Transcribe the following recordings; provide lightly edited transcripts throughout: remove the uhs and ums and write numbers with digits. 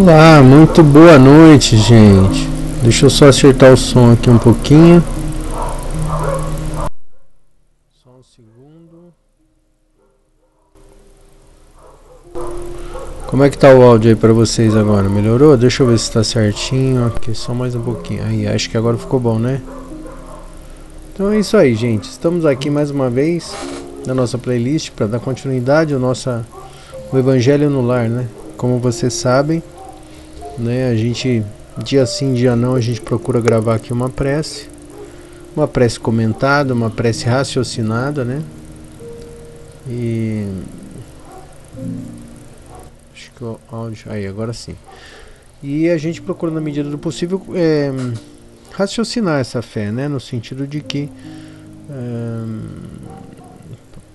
Olá, muito boa noite, gente. Deixa eu só acertar o som aqui um pouquinho. Só um segundo. Como é que tá o áudio aí pra vocês agora? Melhorou? Deixa eu ver se tá certinho. Aqui só mais um pouquinho. Aí, acho que agora ficou bom, né? Então é isso aí, gente. Estamos aqui mais uma vez na nossa playlist para dar continuidade ao o Evangelho no Lar, né? Como vocês sabem, né? A gente dia sim, dia não, a gente procura gravar aqui uma prece comentada, uma prece raciocinada, né? E acho que o áudio aí agora sim. E a gente procura na medida do possível raciocinar essa fé, né? No sentido de que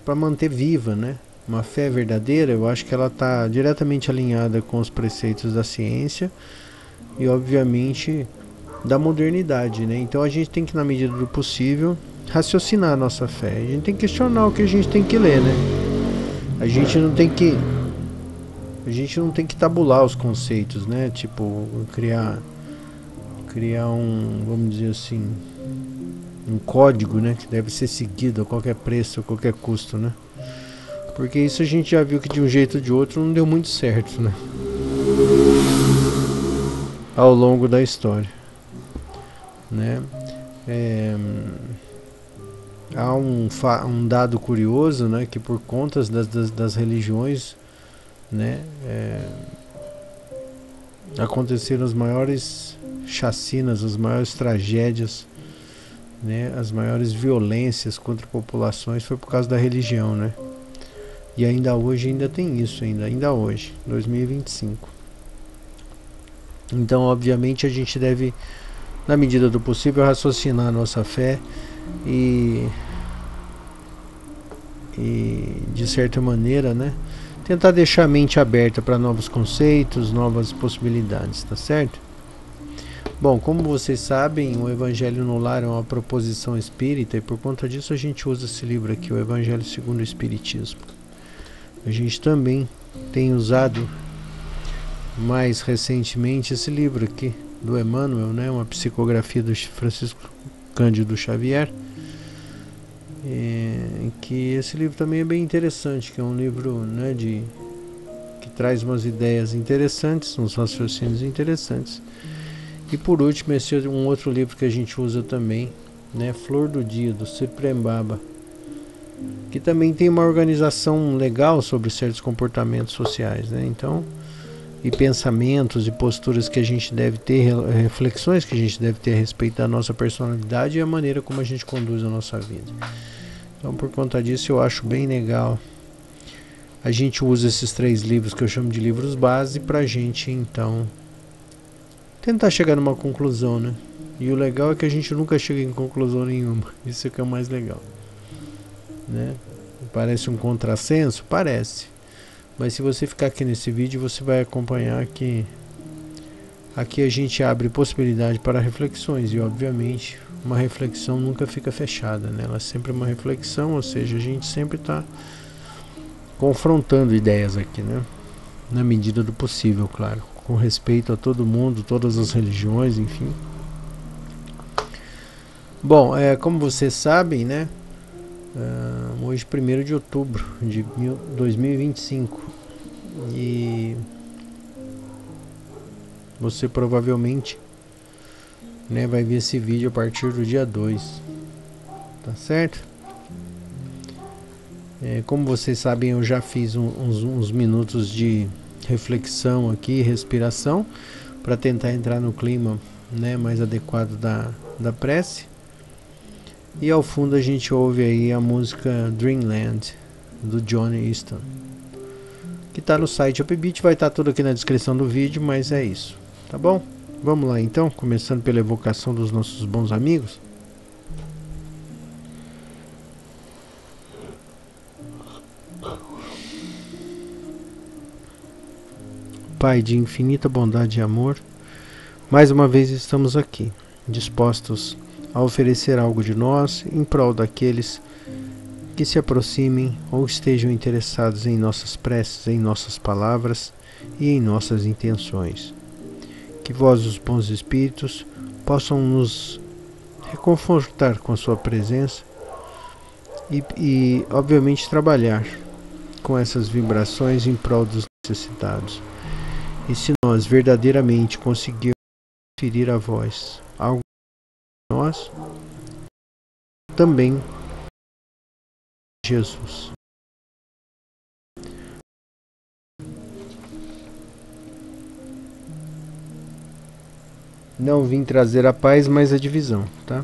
para manter viva, né? Uma fé verdadeira, eu acho que ela está diretamente alinhada com os preceitos da ciência e, obviamente, da modernidade, né? Então a gente tem que, na medida do possível, raciocinar a nossa fé. A gente tem que questionar o que a gente tem que ler, né? A gente não tem que tabular os conceitos, né? Tipo, criar um, vamos dizer assim, um código, né, que deve ser seguido a qualquer preço, a qualquer custo, né? Porque isso a gente já viu que de um jeito ou de outro não deu muito certo, né? Ao longo da história, né? Há um dado curioso, né, que por conta das religiões, né, aconteceram as maiores chacinas, as maiores tragédias, né, as maiores violências contra populações foi por causa da religião, né? E ainda hoje ainda tem isso, ainda hoje, 2025. Então, obviamente, a gente deve, na medida do possível, raciocinar a nossa fé e de certa maneira, né, tentar deixar a mente aberta para novos conceitos, novas possibilidades, tá certo? Bom, como vocês sabem, o Evangelho no Lar é uma proposição espírita e por conta disso a gente usa esse livro aqui, o Evangelho segundo o Espiritismo. A gente também tem usado mais recentemente esse livro aqui do Emmanuel, né, uma psicografia do Francisco Cândido Xavier, que esse livro também é bem interessante, que é um livro, né, que traz umas ideias interessantes, uns raciocínios interessantes. E por último, esse é um outro livro que a gente usa também, né, Flor do Dia, do Ciprembaba, que também tem uma organização legal sobre certos comportamentos sociais, né? Então, e pensamentos e posturas que a gente deve ter, reflexões que a gente deve ter a respeito da nossa personalidade e a maneira como a gente conduz a nossa vida. Então, por conta disso, eu acho bem legal. A gente usa esses 3 livros que eu chamo de livros base pra gente, então, tentar chegar numa conclusão, né? E o legal é que a gente nunca chega em conclusão nenhuma. Isso é que é o mais legal, né? Parece um contrassenso? Parece. Mas se você ficar aqui nesse vídeo, você vai acompanhar que aqui a gente abre possibilidade para reflexões e, obviamente, uma reflexão nunca fica fechada, né? Ela é sempre uma reflexão, ou seja, a gente sempre está confrontando ideias aqui, né? Na medida do possível, claro, com respeito a todo mundo, todas as religiões, enfim. Bom, como vocês sabem, né? Hoje 1º de outubro de 2025 e você provavelmente, né, vai ver esse vídeo a partir do dia 2, tá certo? Como vocês sabem, eu já fiz uns minutos de reflexão aqui, respiração, para tentar entrar no clima, né, mais adequado da prece. E ao fundo a gente ouve aí a música Dreamland, do Johnny Easton, que está no site Upbeat, vai estar tudo aqui na descrição do vídeo, mas é isso, tá bom? Vamos lá então, começando pela evocação dos nossos bons amigos. Pai de infinita bondade e amor, mais uma vez estamos aqui, dispostos a oferecer algo de nós em prol daqueles que se aproximem ou estejam interessados em nossas preces, em nossas palavras e em nossas intenções. Que vós, os bons espíritos, possam nos reconfortar com a sua presença e obviamente, trabalhar com essas vibrações em prol dos necessitados. E se nós verdadeiramente conseguirmos ferir a vós algo de nós, também Jesus. Não vim trazer a paz, mas a divisão, tá?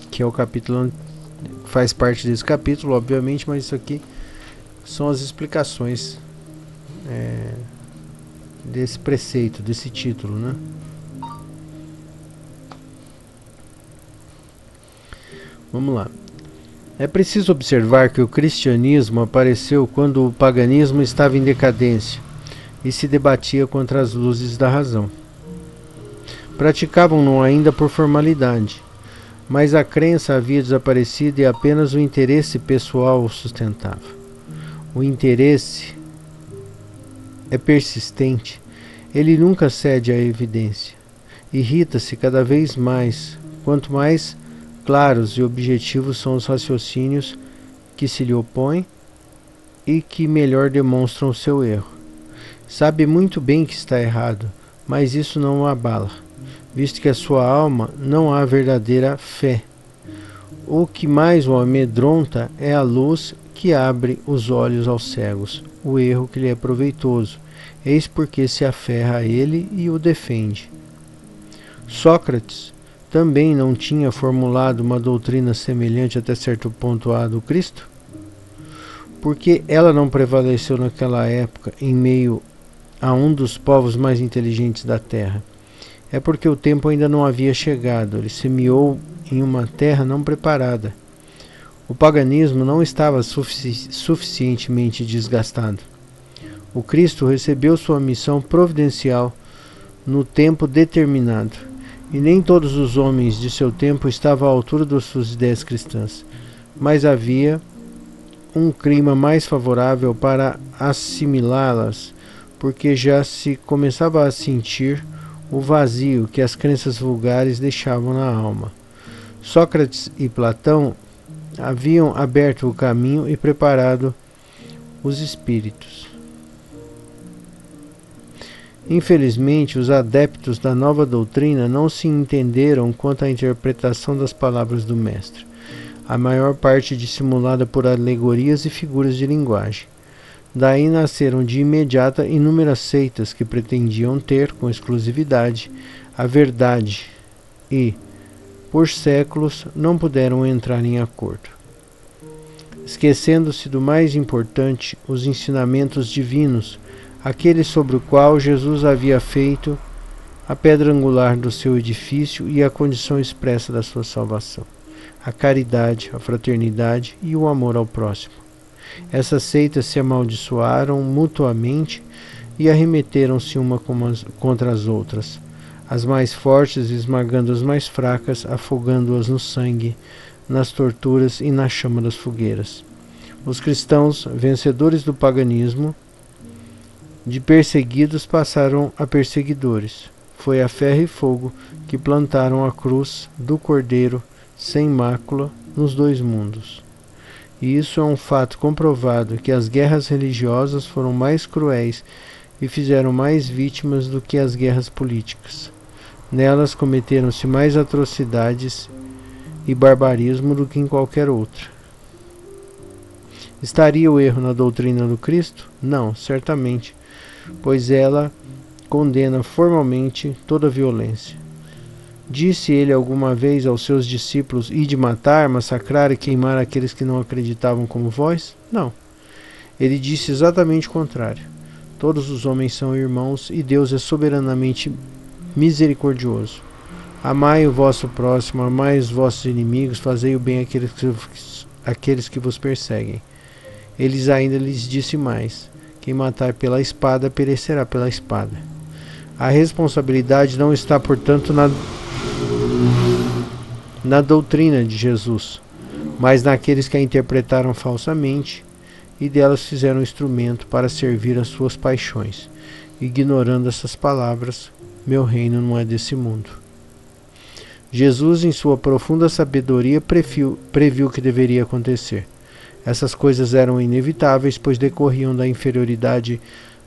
Que é o capítulo, faz parte desse capítulo, obviamente, mas isso aqui são as explicações desse preceito, desse título, né? Vamos lá. É preciso observar que o cristianismo apareceu quando o paganismo estava em decadência e se debatia contra as luzes da razão. Praticavam-no ainda por formalidade, mas a crença havia desaparecido e apenas o interesse pessoal o sustentava. O interesse é persistente, ele nunca cede à evidência. Irrita-se cada vez mais, quanto mais claros e objetivos são os raciocínios que se lhe opõem e que melhor demonstram o seu erro. Sabe muito bem que está errado, mas isso não o abala, visto que a sua alma não há verdadeira fé. O que mais o amedronta é a luz que abre os olhos aos cegos, o erro que lhe é proveitoso, eis porque se aferra a ele e o defende. Sócrates também não tinha formulado uma doutrina semelhante até certo ponto à do Cristo? Porque ela não prevaleceu naquela época em meio a um dos povos mais inteligentes da terra? É porque o tempo ainda não havia chegado, ele semeou em uma terra não preparada. O paganismo não estava suficientemente desgastado. O Cristo recebeu sua missão providencial no tempo determinado, e nem todos os homens de seu tempo estavam à altura das suas ideias cristãs, mas havia um clima mais favorável para assimilá-las, porque já se começava a sentir o vazio que as crenças vulgares deixavam na alma. Sócrates e Platão haviam aberto o caminho e preparado os espíritos. Infelizmente, os adeptos da nova doutrina não se entenderam quanto à interpretação das palavras do mestre, a maior parte dissimulada por alegorias e figuras de linguagem. Daí nasceram de imediata inúmeras seitas que pretendiam ter, com exclusividade, a verdade e, por séculos, não puderam entrar em acordo. Esquecendo-se do mais importante, os ensinamentos divinos, aquele sobre o qual Jesus havia feito a pedra angular do seu edifício e a condição expressa da sua salvação, a caridade, a fraternidade e o amor ao próximo. Essas seitas se amaldiçoaram mutuamente e arremeteram-se uma contra as outras, as mais fortes esmagando as mais fracas, afogando-as no sangue, nas torturas e na chama das fogueiras. Os cristãos, vencedores do paganismo, de perseguidos passaram a perseguidores. Foi a ferro e fogo que plantaram a cruz do Cordeiro sem mácula nos dois mundos. E isso é um fato comprovado, que as guerras religiosas foram mais cruéis e fizeram mais vítimas do que as guerras políticas. Nelas cometeram-se mais atrocidades e barbarismo do que em qualquer outra. Estaria o erro na doutrina do Cristo? Não, certamente, pois ela condena formalmente toda violência. Disse ele alguma vez aos seus discípulos: ide matar, massacrar e queimar aqueles que não acreditavam como vós? Não. Ele disse exatamente o contrário. Todos os homens são irmãos e Deus é soberanamente misericordioso. Amai o vosso próximo, amai os vossos inimigos, fazei o bem àqueles que vos perseguem. Eles ainda lhes disse mais: quem matar pela espada, perecerá pela espada. A responsabilidade não está, portanto, na doutrina de Jesus, mas naqueles que a interpretaram falsamente e delas fizeram instrumento para servir às suas paixões, ignorando essas palavras: meu reino não é desse mundo. Jesus, em sua profunda sabedoria, previu o que deveria acontecer. Essas coisas eram inevitáveis, pois decorriam da inferioridade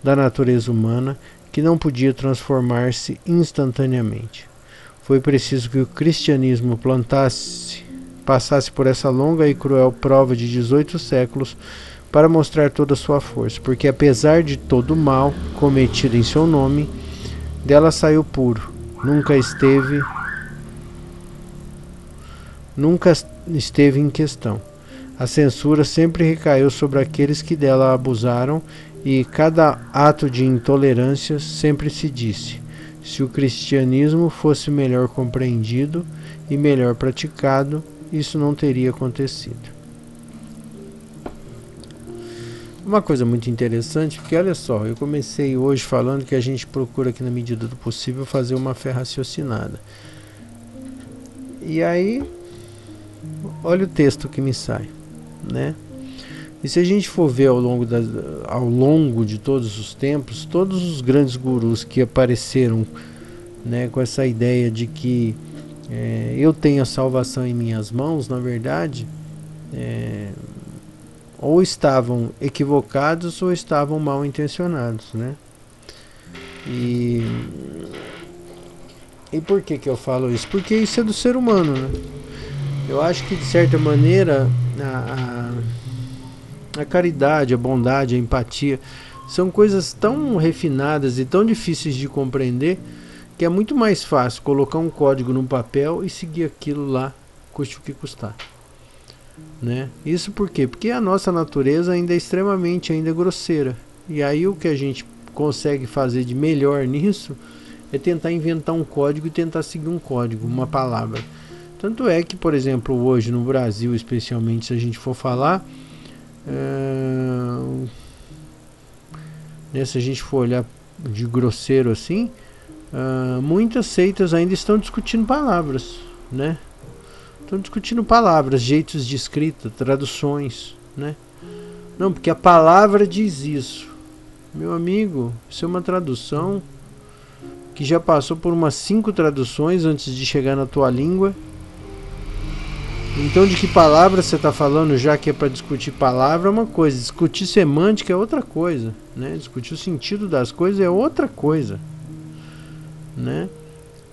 da natureza humana, que não podia transformar-se instantaneamente. Foi preciso que o cristianismo passasse por essa longa e cruel prova de 18 séculos para mostrar toda a sua força, porque apesar de todo o mal cometido em seu nome, dela saiu puro, nunca esteve em questão. A censura sempre recaiu sobre aqueles que dela abusaram, e cada ato de intolerância sempre se disse: se o cristianismo fosse melhor compreendido e melhor praticado, isso não teria acontecido. Uma coisa muito interessante, porque olha só, eu comecei hoje falando que a gente procura aqui na medida do possível fazer uma fé raciocinada. E aí, olha o texto que me sai, né? E se a gente for ver ao longo de todos os tempos, todos os grandes gurus que apareceram, né, com essa ideia de que eu tenho a salvação em minhas mãos, na verdade, ou estavam equivocados ou estavam mal intencionados, né? E por que eu falo isso? Porque isso é do ser humano, né? Eu acho que de certa maneira a caridade, a bondade, a empatia são coisas tão refinadas e tão difíceis de compreender que é muito mais fácil colocar um código num papel e seguir aquilo lá, custe o que custar, né? Isso por quê? Porque a nossa natureza ainda é extremamente grosseira, e aí o que a gente consegue fazer de melhor nisso é tentar inventar um código e tentar seguir um código, uma palavra. Tanto é que, por exemplo, hoje no Brasil, especialmente, se a gente for falar, se a gente for olhar de grosseiro assim, muitas seitas ainda estão discutindo palavras, né? Estão discutindo palavras, jeitos de escrita, traduções, né? Não, porque a palavra diz isso. Meu amigo, isso é uma tradução que já passou por umas 5 traduções antes de chegar na tua língua. Então de que palavra você está falando, já que é para discutir palavra é uma coisa, discutir semântica é outra coisa, né? Discutir o sentido das coisas é outra coisa, né?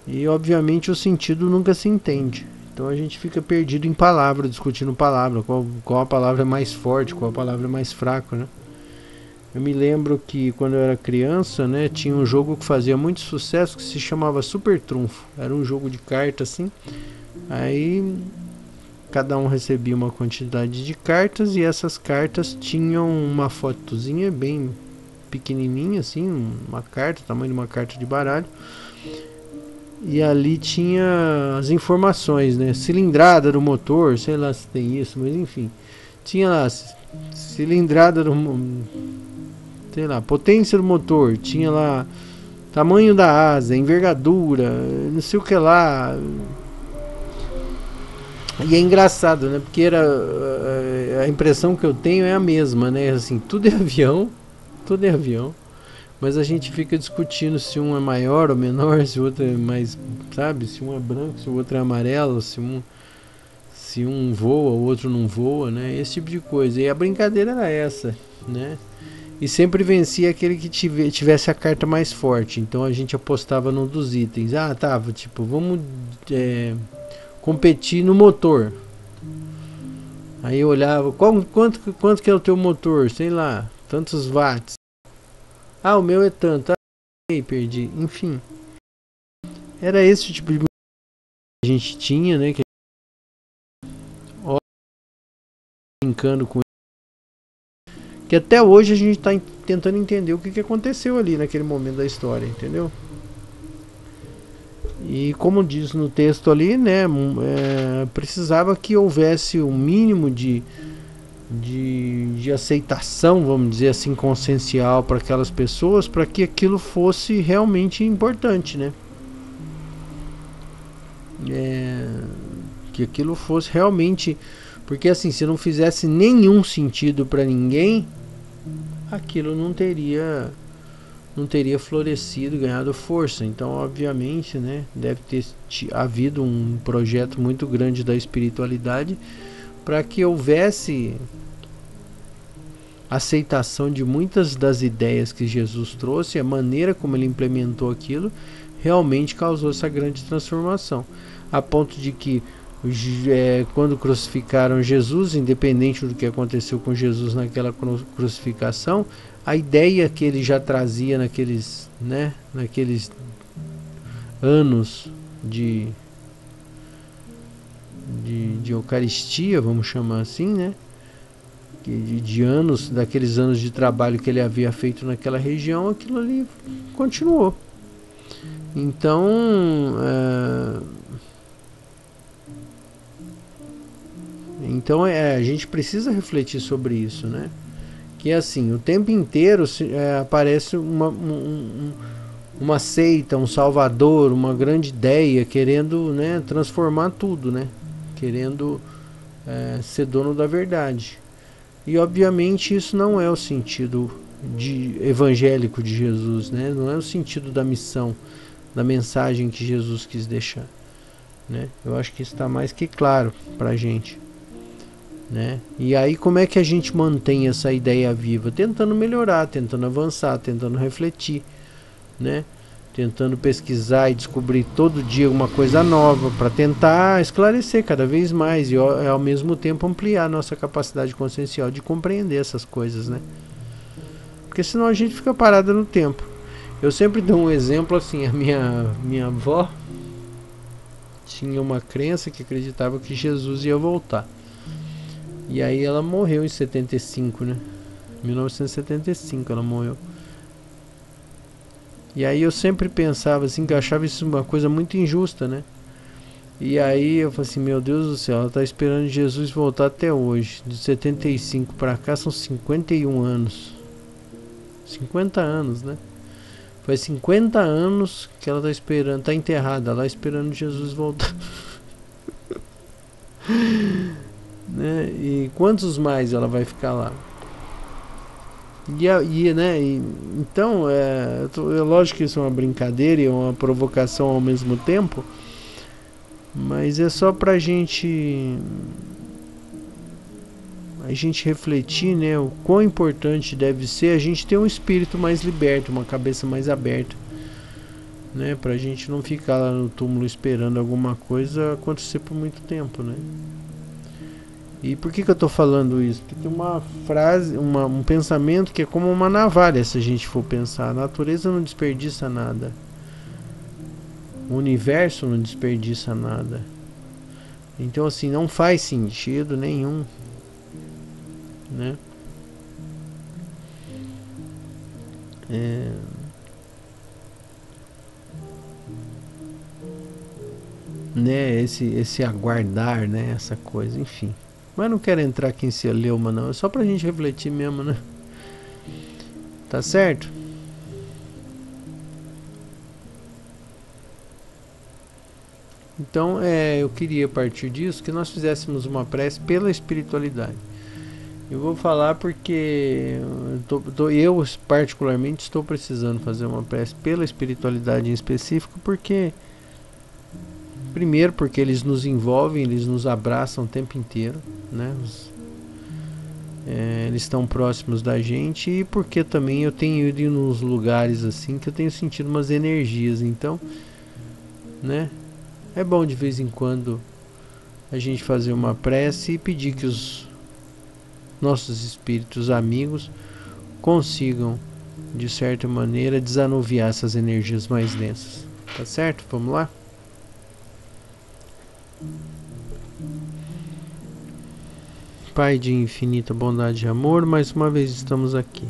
E obviamente o sentido nunca se entende. Então a gente fica perdido em palavra, discutindo palavra, qual a palavra é mais forte, qual a palavra é mais fraca, né? Eu me lembro que quando eu era criança, né, tinha um jogo que fazia muito sucesso que se chamava Super Trunfo. Era um jogo de cartas assim. Aí cada um recebia uma quantidade de cartas e essas cartas tinham uma fotozinha bem pequenininha assim, uma carta, tamanho de uma carta de baralho. E ali tinha as informações, né? Cilindrada do motor, sei lá se tem isso, mas enfim. Tinha lá cilindrada do, sei lá, potência do motor, tinha lá tamanho da asa, envergadura, não sei o que lá. E é engraçado, né? Porque a impressão que eu tenho é a mesma, né? Assim, tudo é avião, mas a gente fica discutindo se um é maior ou menor, se o outro é mais, sabe? Se um é branco, se o outro é amarelo, se um voa, o outro não voa, né? Esse tipo de coisa. E a brincadeira era essa, né? E sempre vencia aquele que tivesse a carta mais forte. Então a gente apostava num dos itens. Ah, tá, tipo, vamos competir no motor. Aí eu olhava, quanto que é o teu motor? Sei lá, tantos watts. Ah, o meu é tanto. Ah, perdi. Enfim. Era esse tipo de que a gente tinha, né? Que brincando com que até hoje a gente está tentando entender o que aconteceu ali naquele momento da história, entendeu? E como diz no texto ali, né, precisava que houvesse um mínimo de aceitação, vamos dizer assim, consciencial para aquelas pessoas, para que aquilo fosse realmente importante, né? Que aquilo fosse realmente Porque assim, se não fizesse nenhum sentido para ninguém, aquilo não teria florescido, ganhado força. Então, obviamente, né, deve ter havido um projeto muito grande da espiritualidade para que houvesse aceitação de muitas das ideias que Jesus trouxe. A maneira como ele implementou aquilo realmente causou essa grande transformação, a ponto de que quando crucificaram Jesus, independente do que aconteceu com Jesus naquela crucificação, a ideia que ele já trazia naqueles anos de Eucaristia, vamos chamar assim, né? De anos, daqueles anos de trabalho que ele havia feito naquela região, aquilo ali continuou. Então, a gente precisa refletir sobre isso, né? Que assim, o tempo inteiro aparece uma seita, um salvador, uma grande ideia querendo, né, transformar tudo, né? Querendo ser dono da verdade. E obviamente isso não é o sentido evangélico de Jesus, né? Não é o sentido da missão, da mensagem que Jesus quis deixar, né? Eu acho que isso está mais que claro pra gente, né? E aí como é que a gente mantém essa ideia viva? Tentando melhorar, tentando avançar, tentando refletir, né? Tentando pesquisar e descobrir todo dia uma coisa nova para tentar esclarecer cada vez mais e ao mesmo tempo ampliar nossa capacidade consciencial de compreender essas coisas, né? Porque senão a gente fica parado no tempo. Eu sempre dou um exemplo assim, a minha avó tinha uma crença que acreditava que Jesus ia voltar. E aí ela morreu em 75, né? 1975 ela morreu. E aí eu sempre pensava assim, que eu achava isso uma coisa muito injusta, né? E aí eu falei assim, meu Deus do céu, ela tá esperando Jesus voltar até hoje. De 75 para cá são 51 anos. 50 anos, né? Faz 50 anos que ela tá esperando, tá enterrada lá esperando Jesus voltar. Né? E quantos mais ela vai ficar lá? Então, é lógico que isso é uma brincadeira e uma provocação ao mesmo tempo, mas é só pra gente refletir, né, o quão importante deve ser a gente ter um espírito mais liberto, uma cabeça mais aberta, né, pra gente não ficar lá no túmulo esperando alguma coisa acontecer por muito tempo, né. E por que eu tô falando isso? Porque tem uma frase, um pensamento que é como uma navalha, se a gente for pensar. A natureza não desperdiça nada. O universo não desperdiça nada. Então assim, não faz sentido nenhum, né? Esse aguardar, né? Essa coisa, enfim. Mas não quero entrar aqui em celeuma, não. É só pra gente refletir mesmo, né? Tá certo? Então, eu queria, a partir disso, que nós fizéssemos uma prece pela espiritualidade. Eu vou falar porque eu particularmente estou precisando fazer uma prece pela espiritualidade em específico, porque primeiro porque eles nos envolvem, eles nos abraçam o tempo inteiro, né? Eles estão próximos da gente, e porque também eu tenho ido nos lugares assim que eu tenho sentido umas energias. Então, né? É bom de vez em quando a gente fazer uma prece e pedir que os nossos espíritos amigos consigam, de certa maneira, desanuviar essas energias mais densas. Tá certo? Vamos lá? Pai de infinita bondade e amor, mais uma vez estamos aqui.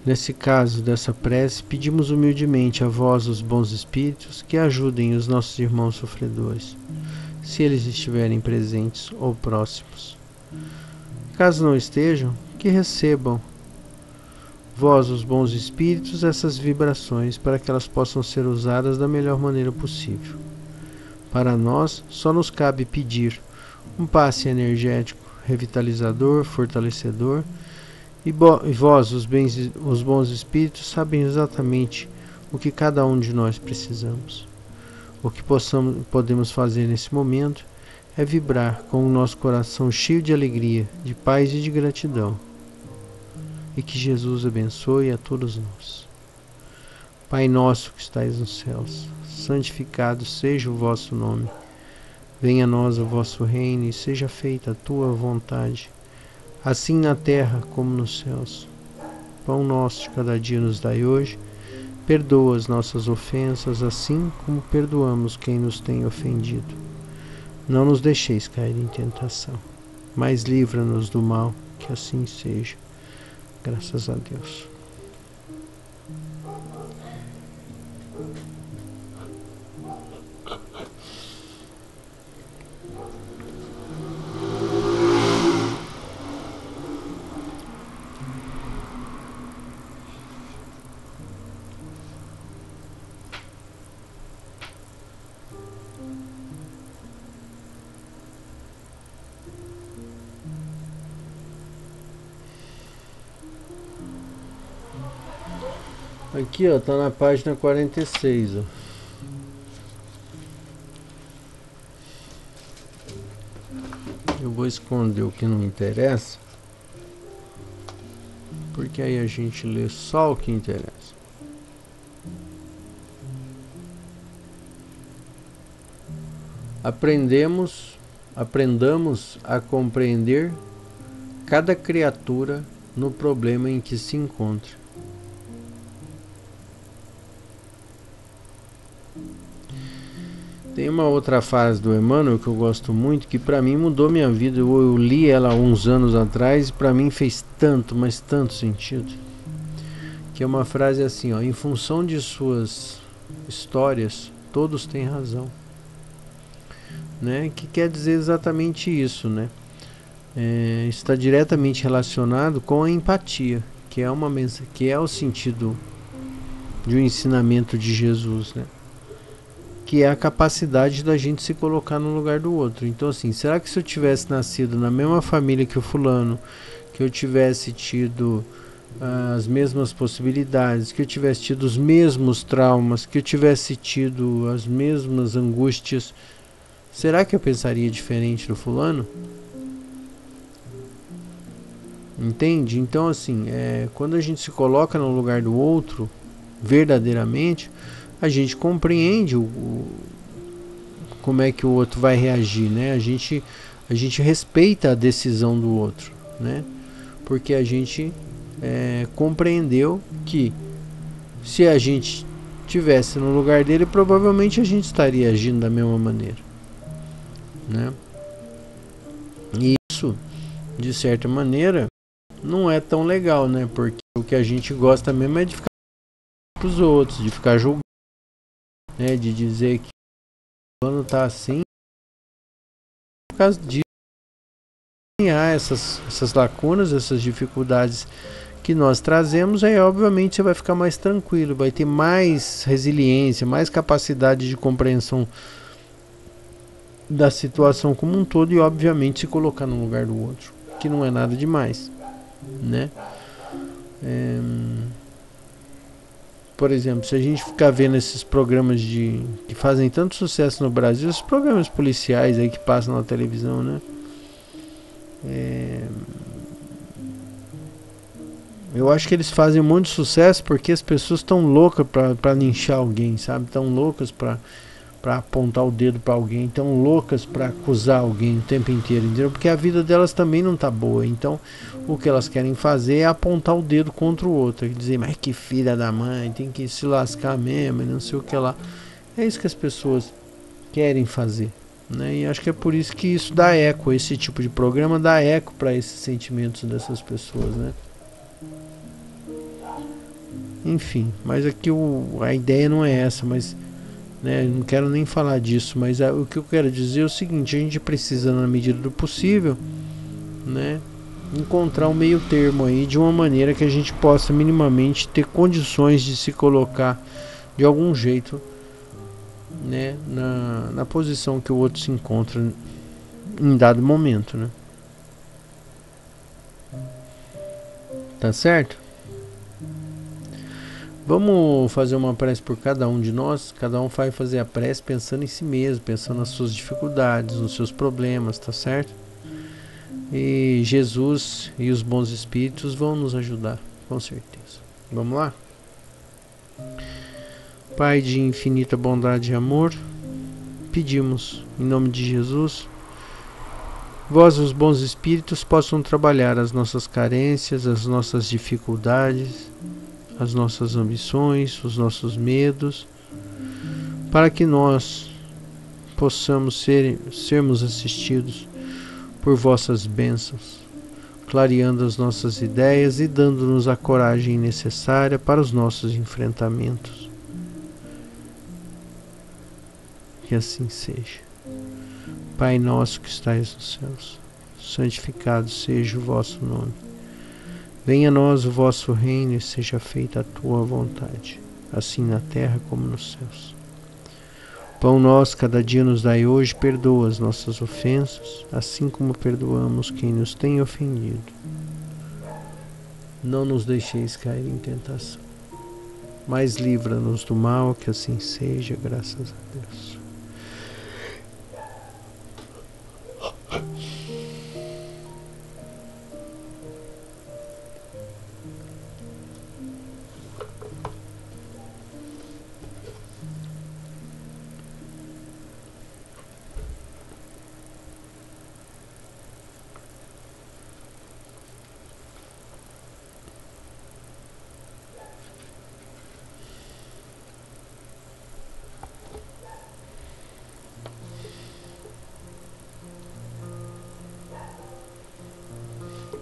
Nesse caso dessa prece, pedimos humildemente a vós, os bons espíritos, que ajudem os nossos irmãos sofredores, se eles estiverem presentes ou próximos. Caso não estejam, que recebam, vós, os bons espíritos, essas vibrações para que elas possam ser usadas da melhor maneira possível. Para nós, só nos cabe pedir um passe energético, revitalizador, fortalecedor, e vós, os bons espíritos, sabem exatamente o que cada um de nós precisamos. O que podemos fazer nesse momento é vibrar com o nosso coração cheio de alegria, de paz e de gratidão. E que Jesus abençoe a todos nós. Pai nosso que estais nos céus, santificado seja o vosso nome. Venha a nós o vosso reino e seja feita a tua vontade, assim na terra como nos céus. Pão nosso de cada dia nos dai hoje. Perdoa as nossas ofensas, assim como perdoamos quem nos tem ofendido. Não nos deixeis cair em tentação, mas livra-nos do mal, que assim seja. Graças a Deus. Aqui, ó, tá na página 46, ó. Eu vou esconder o que não me interessa, porque aí a gente lê só o que interessa. Aprendamos a compreender cada criatura no problema em que se encontra. Tem uma outra frase do Emmanuel que eu gosto muito, que para mim mudou minha vida. Eu li ela há uns anos atrás e para mim fez tanto, mas tanto sentido. Que é uma frase assim, ó: em função de suas histórias, todos têm razão. Né? Que quer dizer exatamente isso, né? Está diretamente relacionado com a empatia, que é o sentido de um ensinamento de Jesus, né? Que é a capacidade da gente se colocar no lugar do outro. Então assim, será que se eu tivesse nascido na mesma família que o fulano, que eu tivesse tido as mesmas possibilidades, que eu tivesse tido os mesmos traumas, que eu tivesse tido as mesmas angústias, será que eu pensaria diferente do fulano? Entende? Então assim, quando a gente se coloca no lugar do outro, verdadeiramente, a gente compreende como é que o outro vai reagir, né? A gente respeita a decisão do outro, né? Porque a gente compreendeu que se a gente tivesse no lugar dele, provavelmente a gente estaria agindo da mesma maneira, né? E isso, de certa maneira, não é tão legal, né? Porque o que a gente gosta mesmo é de ficar para os outros, de ficar julgando, né, de dizer que o plano tá assim por causa disso. Há essas lacunas, essas dificuldades que nós trazemos, aí obviamente você vai ficar mais tranquilo, vai ter mais resiliência, mais capacidade de compreensão da situação como um todo e obviamente se colocar no lugar do outro, que não é nada demais, né? Por exemplo, se a gente ficar vendo esses programas que fazem tanto sucesso no Brasil, esses programas policiais aí que passam na televisão, né? Eu acho que eles fazem um monte de sucesso porque as pessoas estão loucas pra linchar alguém, sabe? Estão loucas pra apontar o dedo pra alguém, estão loucas pra acusar alguém o tempo inteiro, entendeu? Porque a vida delas também não tá boa. Então, o que elas querem fazer é apontar o dedo contra o outro, dizer, mas que filha da mãe, tem que se lascar mesmo, e não sei o que lá. É isso que as pessoas querem fazer, né? E acho que é por isso que isso dá eco, esse tipo de programa dá eco para esses sentimentos dessas pessoas, né? Enfim, mas aqui a ideia não é essa, mas né, não quero nem falar disso, mas o que eu quero dizer é o seguinte: a gente precisa, na medida do possível, né, encontrar um meio termo aí, de uma maneira que a gente possa minimamente ter condições de se colocar de algum jeito, né, na posição que o outro se encontra em dado momento, né? Tá certo? Vamos fazer uma prece por cada um de nós. Cada um vai fazer a prece pensando em si mesmo, pensando nas suas dificuldades, nos seus problemas, tá certo? E Jesus e os bons espíritos vão nos ajudar, com certeza. Vamos lá? Pai de infinita bondade e amor, pedimos, em nome de Jesus, vós, os bons espíritos, possam trabalhar as nossas carências, as nossas dificuldades, as nossas ambições, os nossos medos, para que nós possamos sermos assistidos por vossas bênçãos, clareando as nossas ideias e dando-nos a coragem necessária para os nossos enfrentamentos. Que assim seja. Pai nosso que estais nos céus, santificado seja o vosso nome. Venha a nós o vosso reino e seja feita a tua vontade, assim na terra como nos céus. Pão nosso cada dia nos dai hoje, perdoa as nossas ofensas, assim como perdoamos quem nos tem ofendido. Não nos deixeis cair em tentação, mas livra-nos do mal, que assim seja, graças a Deus.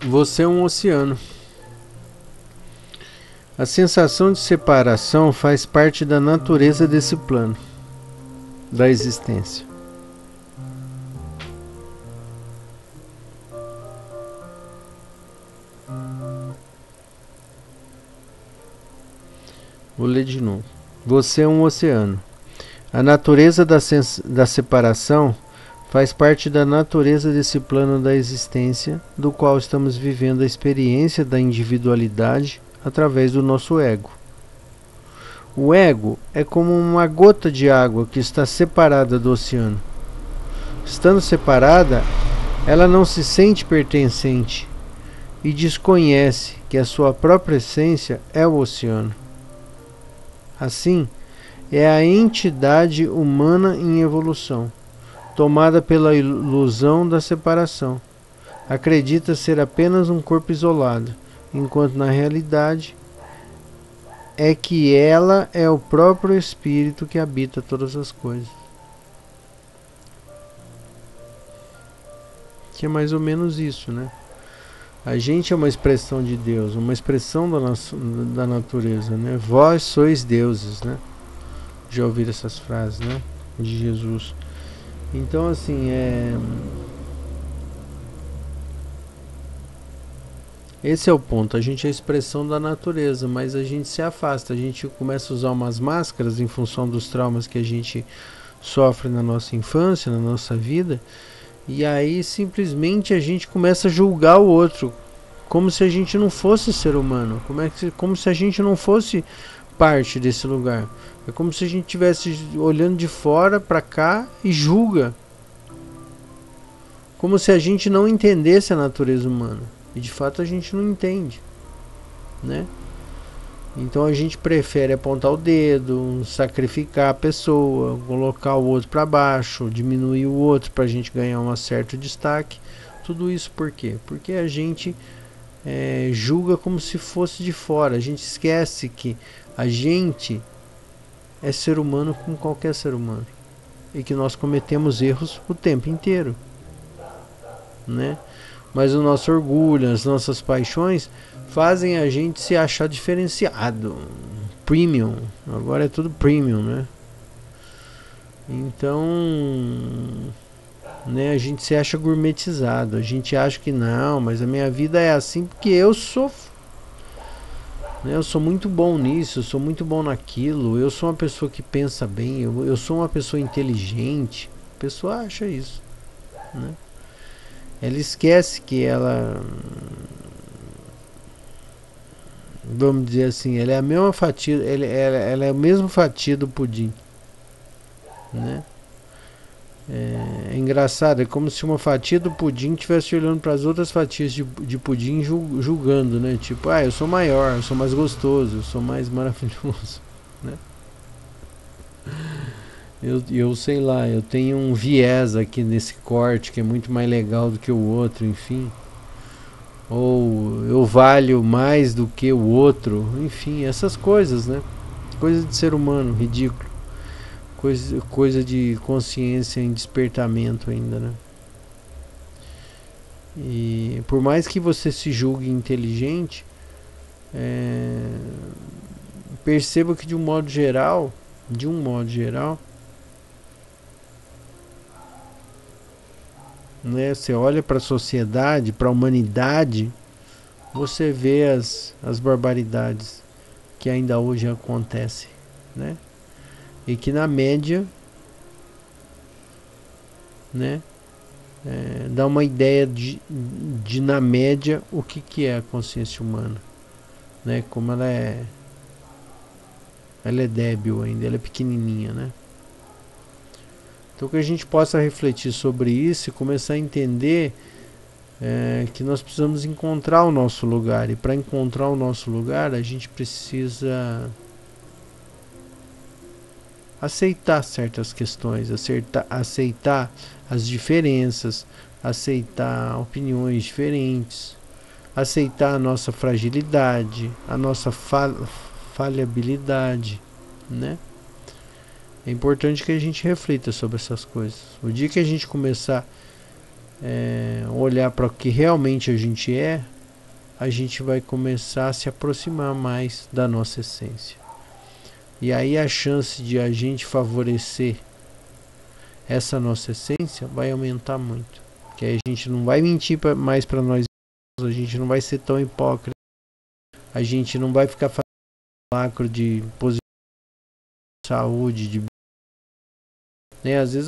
Você é um oceano. A sensação de separação faz parte da natureza desse plano, da existência. Vou ler de novo. Você é um oceano. A natureza da separação faz parte da natureza desse plano da existência, do qual estamos vivendo a experiência da individualidade através do nosso ego. O ego é como uma gota de água que está separada do oceano. Estando separada, ela não se sente pertencente e desconhece que a sua própria essência é o oceano. Assim, é a entidade humana em evolução, tomada pela ilusão da separação. Acredita ser apenas um corpo isolado, enquanto na realidade é que ela é o próprio espírito que habita todas as coisas. Que é mais ou menos isso, né? A gente é uma expressão de Deus, uma expressão da natureza, né? Vós sois deuses, né? Já ouviram essas frases, né? De Jesus. Então, assim, esse é o ponto. A gente é a expressão da natureza, mas a gente se afasta. A gente começa a usar umas máscaras em função dos traumas que a gente sofre na nossa infância, na nossa vida. E aí simplesmente a gente começa a julgar o outro, como se a gente não fosse ser humano, como se a gente não fosse parte desse lugar. É como se a gente estivesse olhando de fora para cá e julga, como se a gente não entendesse a natureza humana. E de fato a gente não entende, né? Então a gente prefere apontar o dedo, sacrificar a pessoa, colocar o outro para baixo, diminuir o outro para a gente ganhar um certo destaque. Tudo isso por quê? Porque a gente julga como se fosse de fora. A gente esquece que a gente é ser humano como qualquer ser humano e que nós cometemos erros o tempo inteiro, né? Mas o nosso orgulho, as nossas paixões fazem a gente se achar diferenciado, premium. Agora é tudo premium, né? Então, né, a gente se acha gourmetizado. A gente acha que não, mas a minha vida é assim porque eu sou, né, eu sou muito bom nisso, eu sou muito bom naquilo, eu sou uma pessoa que pensa bem, eu sou uma pessoa inteligente. A pessoa acha isso, né? ela esquece que ela, vamos dizer assim, ela é a mesma fatia, ela é a mesma fatia do pudim, né? É engraçado, é como se uma fatia do pudim estivesse olhando para as outras fatias de pudim julgando, né? Tipo, eu sou maior, eu sou mais gostoso, eu sou mais maravilhoso, né? Eu sei lá, eu tenho um viés aqui nesse corte que é muito mais legal do que o outro, enfim. Ou eu valho mais do que o outro, enfim, essas coisas, né? Coisa de ser humano, ridículo. Coisa de consciência em despertamento ainda, né? E por mais que você se julgue inteligente, é, perceba que de um modo geral, né, você olha para a sociedade, para a humanidade, você vê as barbaridades que ainda hoje acontecem, né? E que na média, né, dá uma ideia de na média o que é a consciência humana, né? Como ela é débil ainda, ela é pequenininha, né? Então que a gente possa refletir sobre isso e começar a entender que nós precisamos encontrar o nosso lugar, e para encontrar o nosso lugar a gente precisa aceitar certas questões, aceitar as diferenças, aceitar opiniões diferentes, aceitar a nossa fragilidade, a nossa falhabilidade, né? É importante que a gente reflita sobre essas coisas. O dia que a gente começar a olhar para o que realmente a gente é, a gente vai começar a se aproximar mais da nossa essência. E aí a chance de a gente favorecer essa nossa essência vai aumentar muito. Porque aí a gente não vai mentir mais para nós mesmos, a gente não vai ser tão hipócrita, a gente não vai ficar fazendo lacro de posição de saúde, né? Às vezes,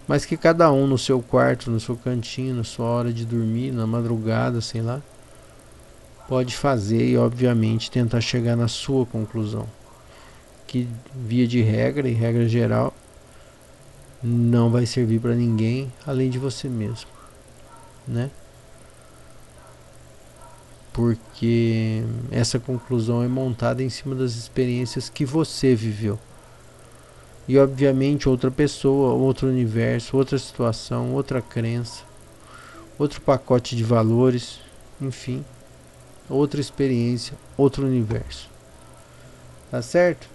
mas que cada um no seu quarto, no seu cantinho, na sua hora de dormir, na madrugada, sei lá, pode fazer e obviamente tentar chegar na sua conclusão, que via de regra e regra geral não vai servir para ninguém além de você mesmo, né? Porque essa conclusão é montada em cima das experiências que você viveu. E obviamente outra pessoa, outro universo, outra situação, outra crença, outro pacote de valores, enfim, outra experiência, outro universo. Tá certo?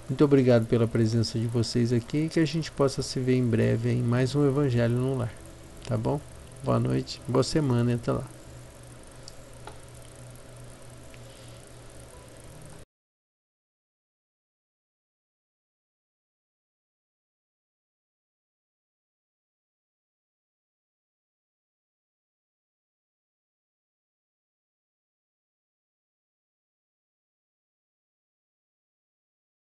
Muito obrigado pela presença de vocês aqui e que a gente possa se ver em breve em mais um Evangelho no Lar. Tá bom? Boa noite, boa semana e até lá.